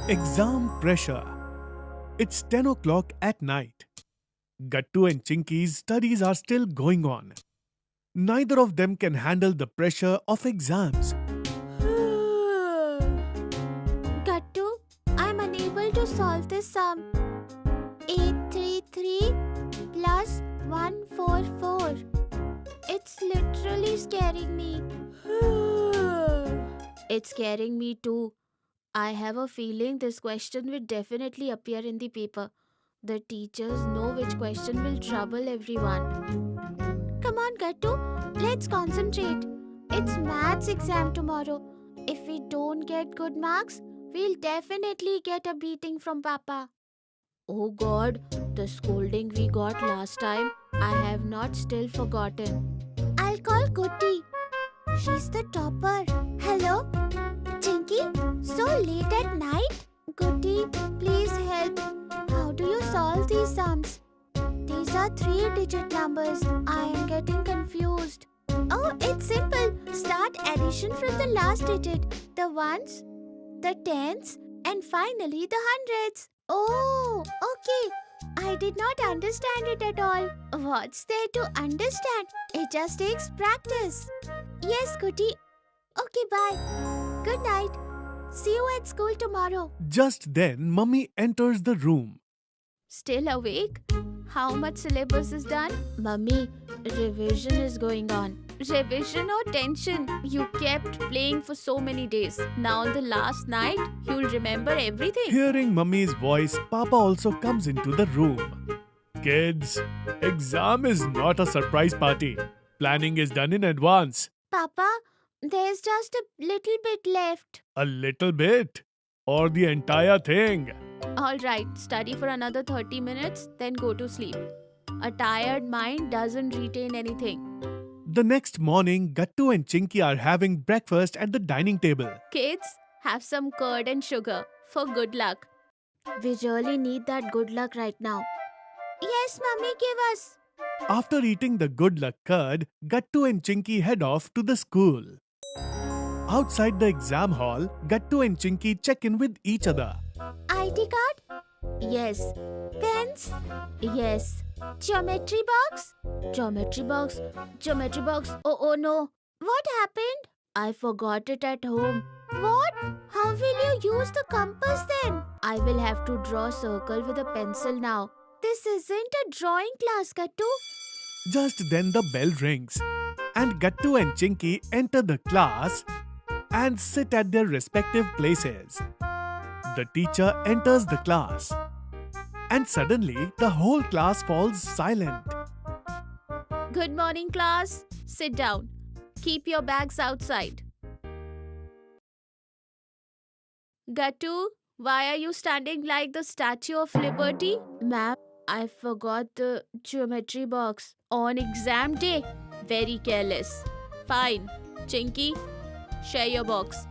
Exam pressure. It's 10 o'clock at night. Gattu and Chinky's studies are still going on. Neither of them can handle the pressure of exams. Gattu, I'm unable to solve this sum. 833 plus 144. It's literally scaring me. It's scaring me too. I have a feeling this question will definitely appear in the paper. The teachers know which question will trouble everyone. Come on, Gattu, let's concentrate. It's maths exam tomorrow. If we don't get good marks, we'll definitely get a beating from Papa. Oh God, the scolding we got last time, I have not still forgotten. I'll call Goody. She's the topper. Hello? Chinky, so late at night? Goody, please help. How do you solve these sums? These are 3-digit numbers. I am getting confused. Oh, it's simple. Start addition from the last digit. The ones, the tens, and finally the hundreds. Oh, okay. I did not understand it at all. What's there to understand? It just takes practice. Yes, Goody. Okay, bye. Good night. See you at school tomorrow. Just then, Mummy enters the room. Still awake? How much syllabus is done? Mummy, revision is going on. Revision or tension? You kept playing for so many days. Now on the last night, you'll remember everything. Hearing Mummy's voice, Papa also comes into the room. Kids, exam is not a surprise party. Planning is done in advance. Papa, there's just a little bit left. A little bit? Or the entire thing? Alright, study for another 30 minutes, then go to sleep. A tired mind doesn't retain anything. The next morning, Gattu and Chinky are having breakfast at the dining table. Kids, have some curd and sugar for good luck. We really need that good luck right now. Yes, Mummy, give us. After eating the good luck curd, Gattu and Chinky head off to the school. Outside the exam hall, Gattu and Chinky check in with each other. ID card? Yes. Pens? Yes. Geometry box? Geometry box? Geometry box? Oh no. What happened? I forgot it at home. What? How will you use the compass then? I will have to draw a circle with a pencil now. This isn't a drawing class, Gattu. Just then the bell rings and Gattu and Chinky enter the class and sit at their respective places. The teacher enters the class and suddenly the whole class falls silent. Good morning, class. Sit down. Keep your bags outside. Gattu, why are you standing like the Statue of Liberty? Ma'am, I forgot the geometry box on exam day. Very careless. Fine. Chinky, share your box.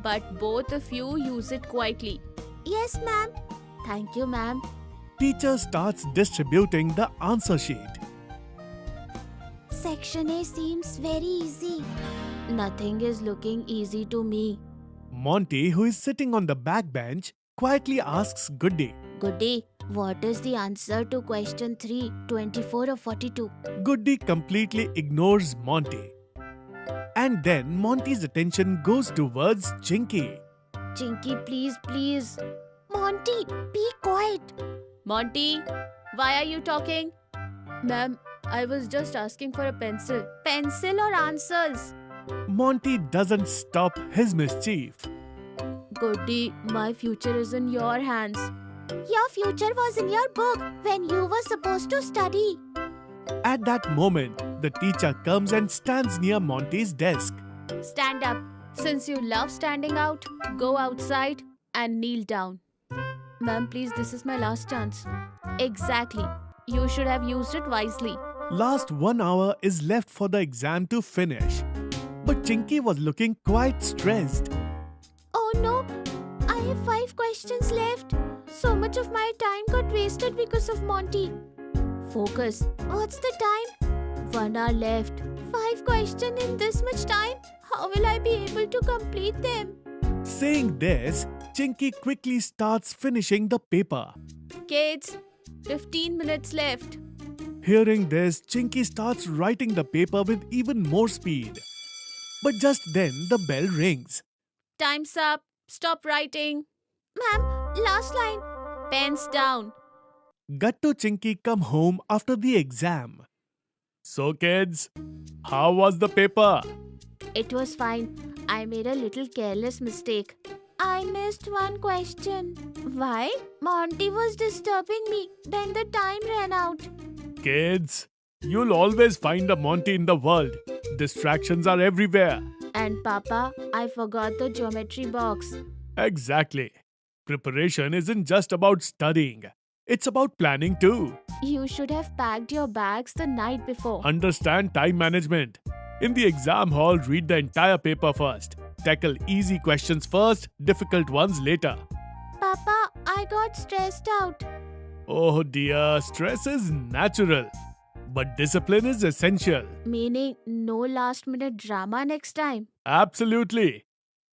But both of you use it quietly. Yes, ma'am. Thank you, ma'am. Teacher starts distributing the answer sheet. Section A seems very easy. Nothing is looking easy to me. Monty, who is sitting on the back bench, quietly asks Goody. Goody, what is the answer to question 3, 24 or 42? Goody completely ignores Monty. And then Monty's attention goes towards Chinky. Chinky, please. Monty, be quiet. Monty, why are you talking? Ma'am, I was just asking for a pencil. Pencil or answers? Monty doesn't stop his mischief. Goody, my future is in your hands. Your future was in your book when you were supposed to study. At that moment, the teacher comes and stands near Monty's desk. Stand up. Since you love standing out, go outside and kneel down. Ma'am, please, this is my last chance. Exactly. You should have used it wisely. Last 1 hour is left for the exam to finish. But Chinky was looking quite stressed. Oh no, I have 5 questions left. So much of my time got wasted because of Monty. Focus. What's the time? 1 hour left. 5 questions in this much time? How will I be able to complete them? Saying this, Chinky quickly starts finishing the paper. Kids, 15 minutes left. Hearing this, Chinky starts writing the paper with even more speed. But just then, the bell rings. Time's up. Stop writing. Ma'am, last line. Pens down. Gattu Chinky come home after the exam. So kids, how was the paper? It was fine. I made a little careless mistake. I missed one question. Why? Monty was disturbing me. Then the time ran out. Kids, you'll always find a Monty in the world. Distractions are everywhere. And Papa, I forgot the geometry box. Exactly. Preparation isn't just about studying. It's about planning too. You should have packed your bags the night before. Understand time management. In the exam hall, read the entire paper first. Tackle easy questions first, difficult ones later. Papa, I got stressed out. Oh dear, stress is natural. But discipline is essential. Meaning no last minute drama next time. Absolutely.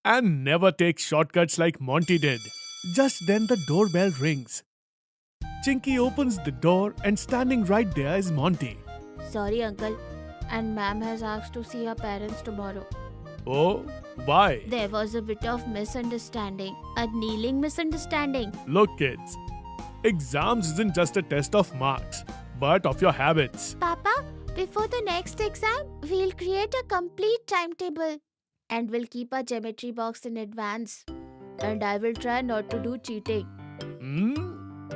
And never take shortcuts like Monty did. Just then the doorbell rings. Chinky opens the door and standing right there is Monty. Sorry, uncle. And ma'am has asked to see her parents tomorrow. Oh, why? There was a bit of misunderstanding. A kneeling misunderstanding. Look kids, exams isn't just a test of marks, but of your habits. Papa, before the next exam, we'll create a complete timetable. And we'll keep our geometry box in advance. And I will try not to do cheating.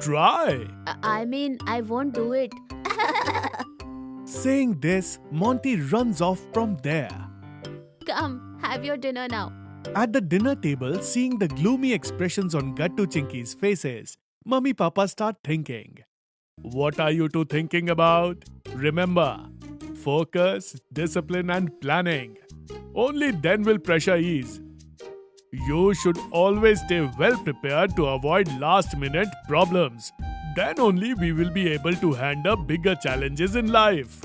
Try. I mean, I won't do it. Saying this, Monty runs off from there. Come, have your dinner now. At the dinner table, seeing the gloomy expressions on Gattu Chinky's faces, Mummy Papa start thinking. What are you two thinking about? Remember, focus, discipline and planning. Only then will pressure ease. You should always stay well prepared to avoid last minute problems. Then only we will be able to handle bigger challenges in life.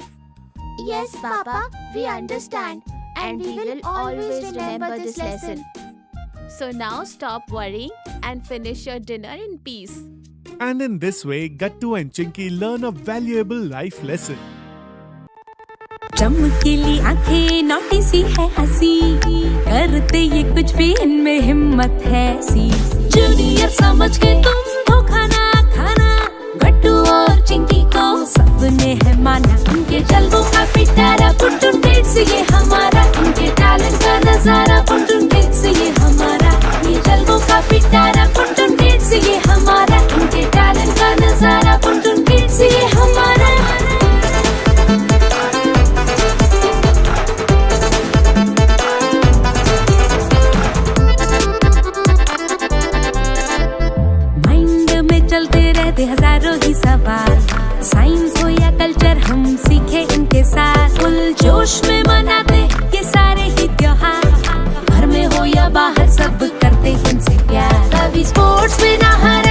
Yes, Papa, we understand. And we will always remember this lesson. So now stop worrying and finish your dinner in peace. And in this way, Gattu and Chinky learn a valuable life lesson. चमकीली आंखें नौटी सी है हंसी करते ये कुछ भी इनमें हिम्मत है सी जूनियर समझ के तुम धोखा ना खाना गट्टू और चिंकी को सबने है माना उनके जलवों का पिटारा पुटुन टेट्स ये हमारा उनके टैलेंट का नजारा पुटुन टेट्स ये हमारा ये जलवों का पिटारा पुटुन टेट्स ये हमारा उनके टैलेंट का नजारा पुटुन टेट्स ये हमारा चलते रहते हजारों ही सवाल साइंस हो या कल्चर हम सीखे इनके साथ फुल जोश में मनाते ये सारे ही त्योहार घर में हो या बाहर सब करते इनसे प्यार कभी स्पोर्ट्स में ना हारा